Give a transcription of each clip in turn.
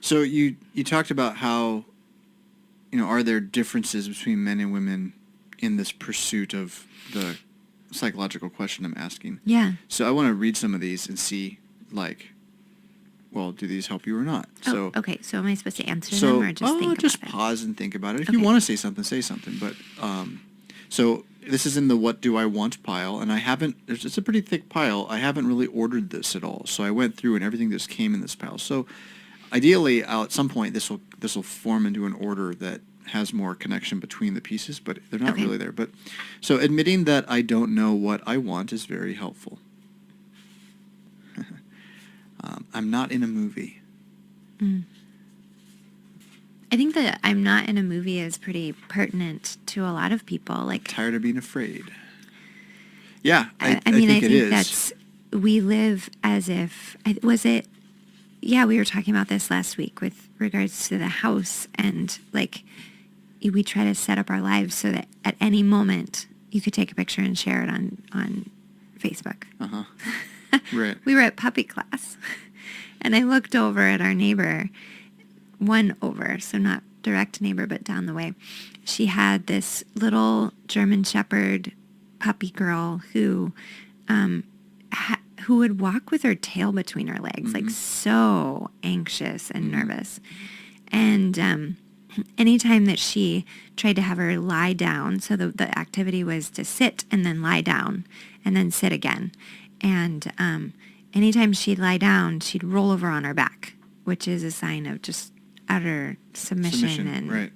So you talked about how, are there differences between men and women in this pursuit of the psychological question I'm asking? Yeah. So I want to read some of these and see, like, well, do these help you or not? Oh, okay. So am I supposed to answer them or just think just about pause and think about it. If Okay. you want to say something, say something. But so this is in the what do I want pile, and I haven't. It's a pretty thick pile. I haven't really ordered this at all. So I went through and everything just came in this pile. So ideally, at some point, this will form into an order that has more connection between the pieces, but they're not Okay. really there. But so admitting that I don't know what I want is very helpful. I'm not in a movie. Mm. I think that I'm not in a movie is pretty pertinent to a lot of people. Like, Tired of being afraid. Yeah, I think it think is. that's, we live as if, we were talking about this last week with regards to the house, and like, we try to set up our lives so that at any moment you could take a picture and share it on Facebook. Uh-huh. Right. We were at puppy class, and I looked over at our neighbor, one over, so not direct neighbor, but down the way. She had this little German Shepherd puppy girl who would walk with her tail between her legs, like so anxious and nervous. And anytime that she tried to have her lie down, so the activity was to sit and then lie down and then sit again. And anytime she'd lie down, she'd roll over on her back, which is a sign of just utter submission and, right.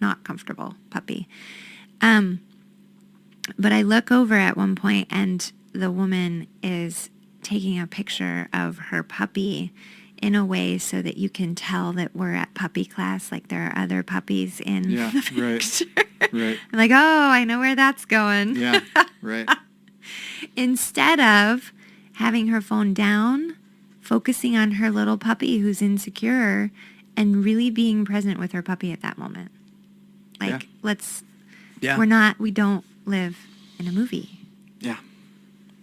Not comfortable puppy. But I look over at one point and the woman is taking a picture of her puppy in a way so that you can tell that we're at puppy class, like there are other puppies in the picture. Right. I'm like, oh, I know where that's going. Yeah, right. Instead of having her phone down, focusing on her little puppy who's insecure, and really being present with her puppy at that moment. Like, we don't live in a movie. Yeah.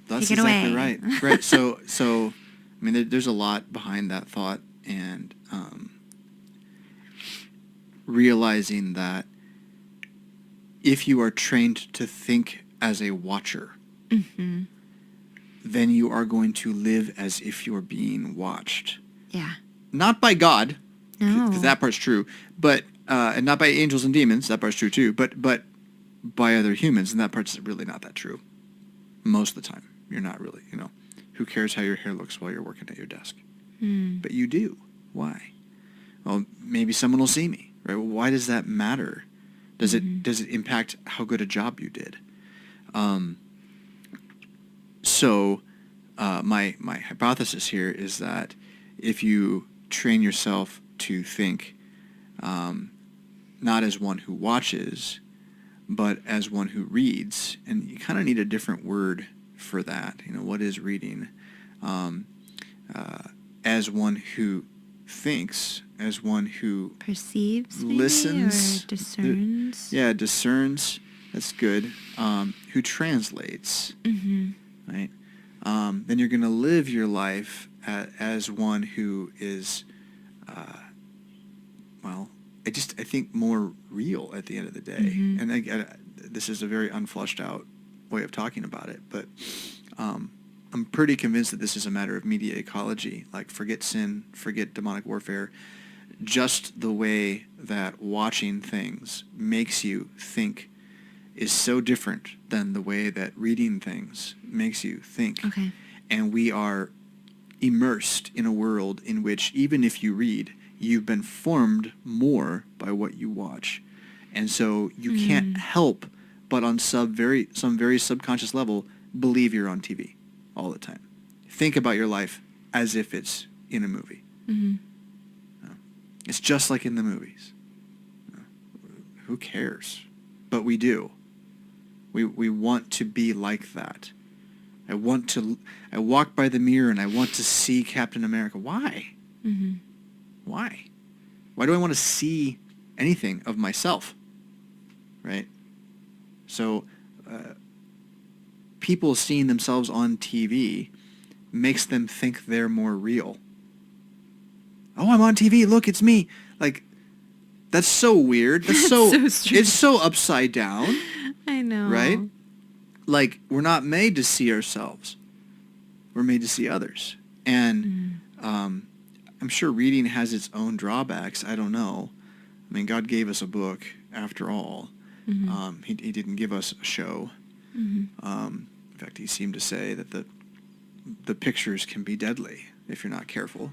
That's Take it exactly away. right. Right. So I mean, there's a lot behind that thought, and realizing that if you are trained to think as a watcher, then you are going to live as if you're being watched. Yeah. Not by God, No. because that part's true, but and not by angels and demons, that part's true too, but by other humans, and that part's really not that true. Most of the time, you're not really, who cares how your hair looks while you're working at your desk? But you do. Why? Well, maybe someone will see me, right? Well, why does that matter? Does it impact how good a job you did? So my hypothesis here is that if you train yourself to think not as one who watches, but as one who reads, and you kind of need a different word for that. What is reading? As one who thinks, as one who perceives, listens, or discerns. Discerns. That's good. Who translates, right? Then you're going to live your life as one who is, I think more real at the end of the day. And this is a very unflushed out way of talking about it, but I'm pretty convinced that this is a matter of media ecology. Like, forget sin, forget demonic warfare. Just the way that watching things makes you think is so different than the way that reading things makes you think. Okay. And we are immersed in a world in which, even if you read, you've been formed more by what you watch. And so you can't help but on some very subconscious level believe you're on TV all the time. Think about your life as if it's in a movie. It's just like in the movies. Who cares? But we do. We want to be like that. I walk by the mirror and I want to see Captain America. Why? Why? Why do I want to see anything of myself? Right? So people seeing themselves on TV makes them think they're more real. Oh, I'm on TV. Look, it's me. Like, that's so weird. That's so, So strange. it's so upside down, I know. right? Like, we're not made to see ourselves. We're made to see others. And I'm sure reading has its own drawbacks. I don't know. I mean, God gave us a book after all. He didn't give us a show. In fact, he seemed to say that the pictures can be deadly if you're not careful.